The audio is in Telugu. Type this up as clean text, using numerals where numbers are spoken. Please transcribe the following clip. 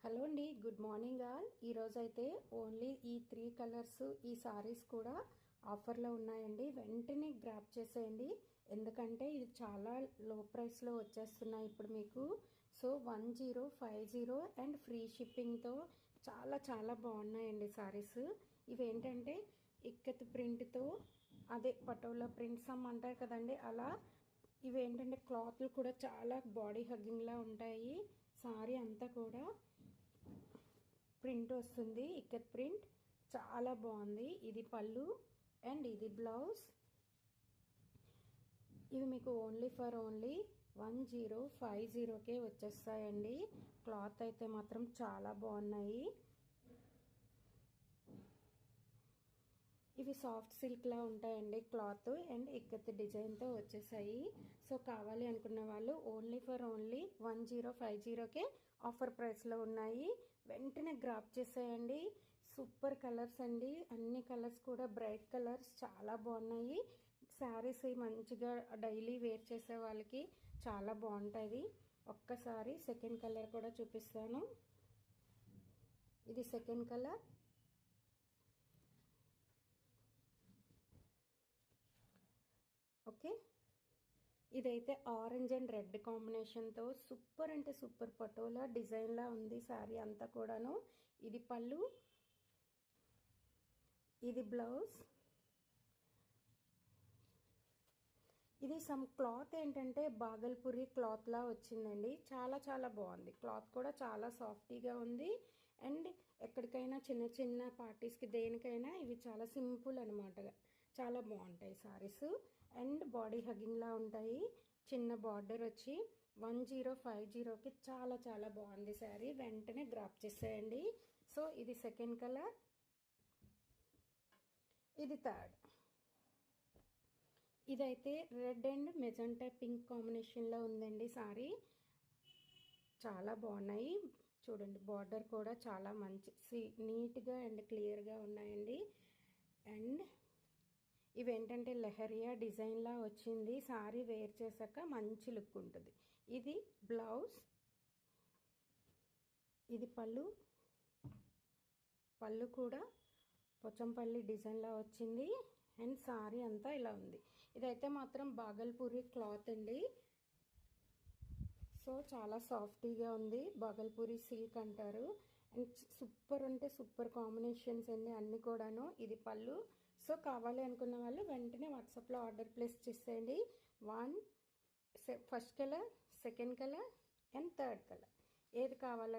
హలో అండి, గుడ్ మార్నింగ్ ఆల్. ఈరోజు అయితే ఓన్లీ ఈ 3 కలర్స్ ఈ సారీస్ కూడా ఆఫర్లో ఉన్నాయండి. వెంటనే గ్రాప్ చేసేయండి, ఎందుకంటే ఇది చాలా లో ప్రైస్లో వచ్చేస్తున్నాయి ఇప్పుడు మీకు. సో 1050 అండ్ ఫ్రీ షిప్పింగ్తో చాలా చాలా బాగున్నాయండి సారీస్. ఇవి ఏంటంటే ఇక్కత్ ప్రింట్తో, అదే పటోలా ప్రింట్స్ అంటారు కదండి, అలా ఇవి ఏంటంటే క్లాత్లు కూడా చాలా బాడీ హగ్గింగ్లా ఉంటాయి. సారీ అంతా కూడా ప్రింట్ వస్తుంది, ఇక్కత్ ప్రింట్ చాలా బాగుంది. ఇది పళ్ళు అండ్ ఇది బ్లౌజ్. ఇవి మీకు ఓన్లీ 1050కే వచ్చేస్తాయండి. క్లాత్ అయితే మాత్రం చాలా బాగున్నాయి. ఇవి సాఫ్ట్ సిల్క్ లా ఉంటాయండి క్లాత్, అండ్ ఇక్కత్ డిజైన్తో వచ్చేసాయి. సో కావాలి అనుకున్న వాళ్ళు ఓన్లీ 1050కే ఆఫర్ ప్రైస్లో ఉన్నాయి. వెంటనే గ్రాప్ చేసేయండి. సూపర్ కలర్స్ అండి, అన్ని కలర్స్ కూడా బ్రైట్ కలర్స్, చాలా బాగున్నాయి. శారీస్ మంచిగా డైలీ వేర్ చేసే వాళ్ళకి చాలా బాగుంటుంది. ఒక్కసారి సెకండ్ కలర్ కూడా చూపిస్తాను. ఇది సెకండ్ కలర్. ఓకే, ఇదైతే ఆరెంజ్ అండ్ రెడ్ కాంబినేషన్తో సూపర్ అంటే సూపర్ పటోలా డిజైన్లా ఉంది శారీ అంతా కూడాను. ఇది పళ్ళు, ఇది బ్లౌజ్. ఇది సమ్ క్లాత్ ఏంటంటే బాగల్పూరి క్లాత్లా వచ్చిందండి. చాలా చాలా బాగుంది. క్లాత్ కూడా చాలా సాఫ్టీగా ఉంది. అండ్ ఎక్కడికైనా చిన్న చిన్న పార్టీస్కి దేనికైనా ఇవి చాలా సింపుల్ అనమాట, చాలా బాగుంటాయి సారీస్. అండ్ బాడీ హగ్గింగ్లా ఉంటాయి. చిన్న బార్డర్ వచ్చి 1050కి చాలా చాలా బాగుంది శారీ. వెంటనే గ్రాప్ చేసేయండి. సో ఇది సెకండ్ కలర్, ఇది థర్డ్. ఇదైతే రెడ్ అండ్ మెజెంటా పింక్ కాంబినేషన్లో ఉందండి సారీ. చాలా బాగున్నాయి. చూడండి, బార్డర్ కూడా చాలా మంచి నీట్గా అండ్ క్లియర్గా ఉన్నాయండి. అండ్ ఇవేంటంటే లెహరియా డిజైన్లా వచ్చింది. సారీ వేర్ చేశాక మంచి లుక్ ఉంటుంది. ఇది బ్లౌజ్, ఇది పళ్ళు. పళ్ళు కూడా పొచ్చంపల్లి డిజైన్లా వచ్చింది. అండ్ సారీ అంతా ఇలా ఉంది. ఇదైతే మాత్రం బాగల్పూరి క్లాత్ అండి. సో చాలా సాఫ్టీగా ఉంది. బాగల్పూరి సిల్క్ అంటారు. అండ్ సూపర్ అంటే సూపర్ కాంబినేషన్స్ అండి అన్ని కూడాను. ఇది పళ్ళు. సో కావాలి అనుకున్న వాళ్ళు వెంటనే వాట్సాప్లో ఆర్డర్ ప్లేస్ చేసేయండి. First colour, second colour and third colour ఏది కావాలో